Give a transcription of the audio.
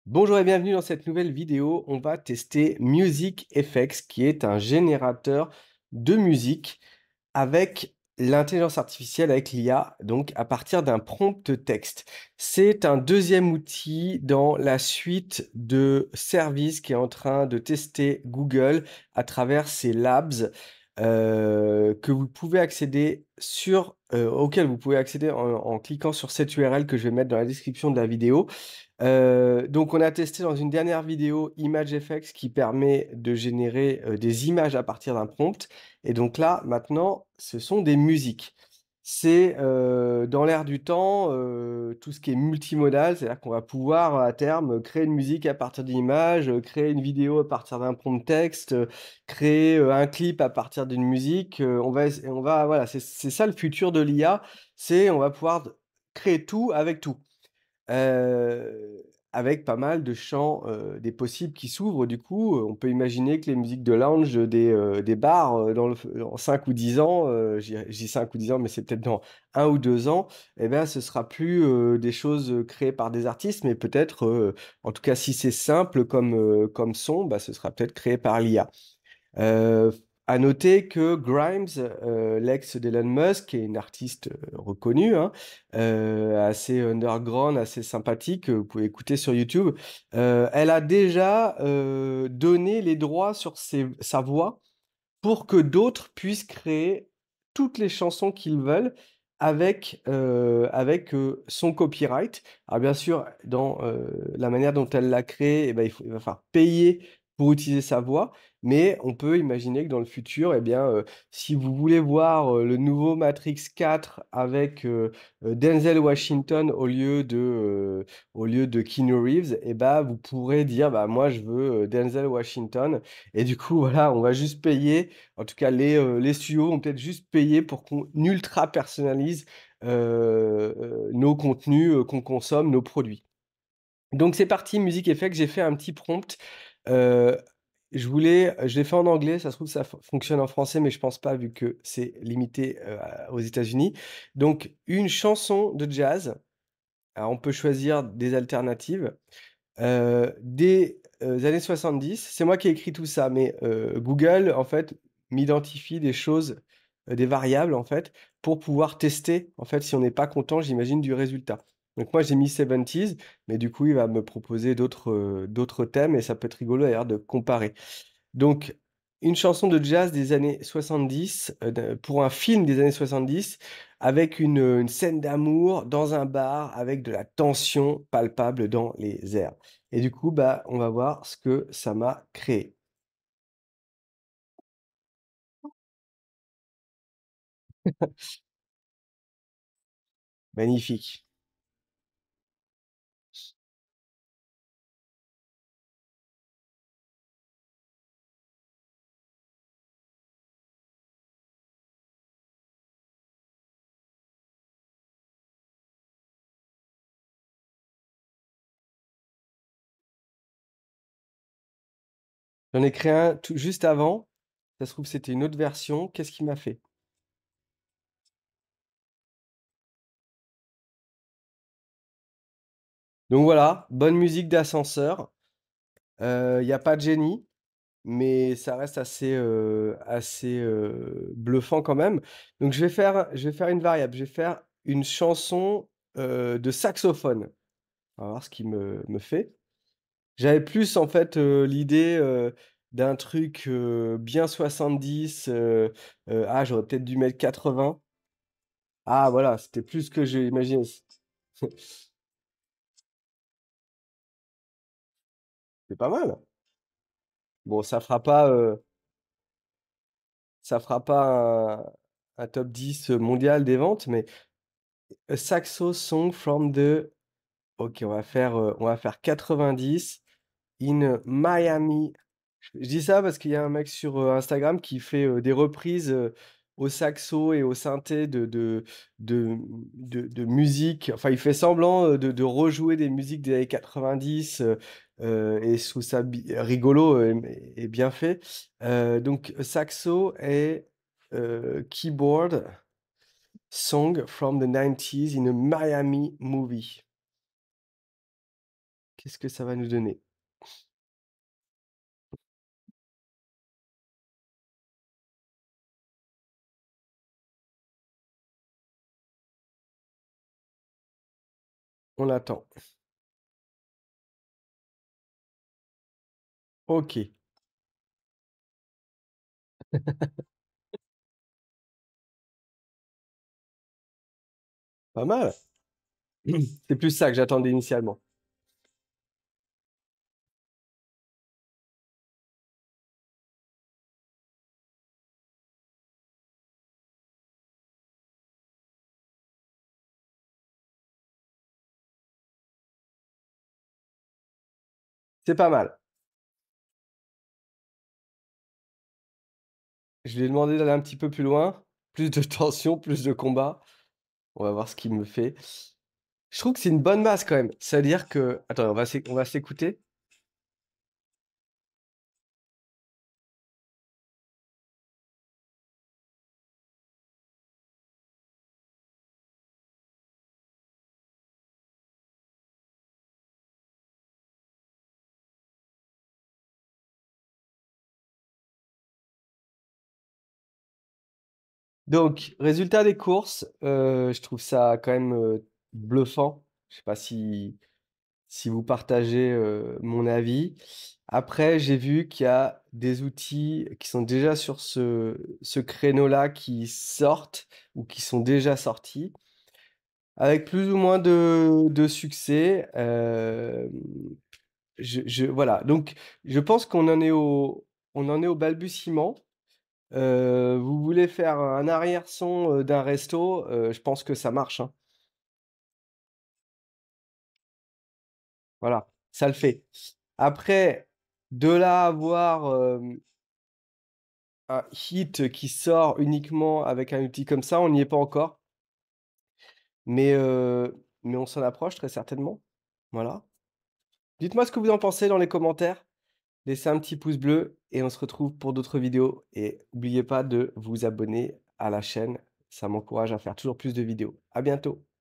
Bonjour et bienvenue dans cette nouvelle vidéo. On va tester Music FX, qui est un générateur de musique avec l'intelligence artificielle, avec l'IA, donc à partir d'un prompt texte. C'est un deuxième outil dans la suite de services qui est en train de tester Google à travers ses labs que vous pouvez accéder auquel vous pouvez accéder en cliquant sur cette URL que je vais mettre dans la description de la vidéo. Donc on a testé dans une dernière vidéo ImageFX qui permet de générer, des images à partir d'un prompt et donc là, maintenant, ce sont des musiques. C'est, dans l'air du temps, tout ce qui est multimodal, c'est-à-dire qu'on va pouvoir à terme, créer une musique à partir d'images, créer une vidéo à partir d'un prompt texte, créer, un clip à partir d'une musique, on va voilà, c'est ça le futur de l'IA, c'est on va pouvoir créer tout avec tout. Avec pas mal de champs, des possibles qui s'ouvrent du coup, on peut imaginer que les musiques de lounge des bars, dans 5 ou 10 ans, je dis 5 ou 10 ans, mais c'est peut-être dans 1 ou 2 ans, et ben, ce sera plus, des choses, créées par des artistes, mais peut-être, en tout cas si c'est simple comme son, bah, ce sera peut-être créé par l'IA. Heu, à noter que Grimes, l'ex d'Elon Musk, qui est une artiste, reconnue, hein, assez underground, assez sympathique, vous pouvez écouter sur YouTube. Elle a déjà, donné les droits sur sa voix pour que d'autres puissent créer toutes les chansons qu'ils veulent avec son copyright. Alors bien sûr, dans, la manière dont elle l'a créé, eh ben, il va falloir payer pour utiliser sa voix, mais on peut imaginer que dans le futur, eh bien, si vous voulez voir, le nouveau Matrix 4 avec, Denzel Washington au lieu de Keanu Reeves, eh ben, vous pourrez dire: «Bah, moi je veux, Denzel Washington» et du coup, voilà, on va juste payer en tout cas, les studios vont peut-être juste payer pour qu'on ultra personnalise, nos contenus, qu'on consomme, nos produits. Donc c'est parti, Music Effect, j'ai fait un petit prompt. Heu, je l'ai fait en anglais, ça se trouve ça fonctionne en français, mais je pense pas vu que c'est limité, aux États-Unis. Donc une chanson de jazz, alors on peut choisir des alternatives, des années 70. C'est moi qui ai écrit tout ça, mais Google, en fait, m'identifie des choses, des variables, en fait, pour pouvoir tester, en fait, si on n'est pas content, j'imagine, du résultat. Donc moi, j'ai mis 70s, mais du coup, il va me proposer d'autres thèmes et ça peut être rigolo d'ailleurs de comparer. Donc, une chanson de jazz des années 70, de pour un film des années 70, avec une scène d'amour dans un bar, avec de la tension palpable dans les airs. Et du coup, bah, on va voir ce que ça m'a créé. Magnifique. J'en ai créé un tout juste avant, ça se trouve, c'était une autre version. Qu'est-ce qu'il m'a fait? Donc voilà, bonne musique d'ascenseur, il y a pas de génie. Mais ça reste assez bluffant quand même. Donc je vais faire une variable, je vais faire une chanson, de saxophone. On va voir ce qu'il me fait. J'avais plus en fait, l'idée, d'un truc, bien 70, j'aurais peut-être dû mettre 80. Ah voilà, c'était plus ce que j'ai imaginé. C'est pas mal. Bon, ça fera pas un top 10 mondial des ventes, mais A saxo song from the OK, on va faire 90 in Miami. Je dis ça parce qu'il y a un mec sur, Instagram qui fait, des reprises, au saxo et au synthé de de musique. Enfin, il fait semblant, de rejouer des musiques des années 90, et je trouve ça rigolo, et bien fait. Donc saxo et keyboard song from the 90s in a Miami movie. Qu'est-ce que ça va nous donner? On attend. OK, pas mal. C'est plus ça que j'attendais initialement. C'est pas mal. Je lui ai demandé d'aller un petit peu plus loin, plus de tension, plus de combat. On va voir ce qu'il me fait. Je trouve que c'est une bonne base quand même. C'est-à-dire que attends, on va s'écouter. Donc résultat des courses, je trouve ça quand même, bluffant. Je sais pas si vous partagez, mon avis. Après, j'ai vu qu'il y a des outils qui sont déjà sur ce créneau-là qui sortent ou qui sont déjà sortis avec plus ou moins de succès. Je voilà, donc je pense qu'on en est au balbutiement. Vous voulez faire un arrière son, d'un resto, je pense que ça marche, hein. Voilà, ça le fait. Après, de là à avoir, un hit qui sort uniquement avec un outil comme ça, on n'y est pas encore, mais on s'en approche très certainement. Voilà. Dites-moi ce que vous en pensez dans les commentaires. Laissez un petit pouce bleu et on se retrouve pour d'autres vidéos et n'oubliez pas de vous abonner à la chaîne, ça m'encourage à faire toujours plus de vidéos. À bientôt.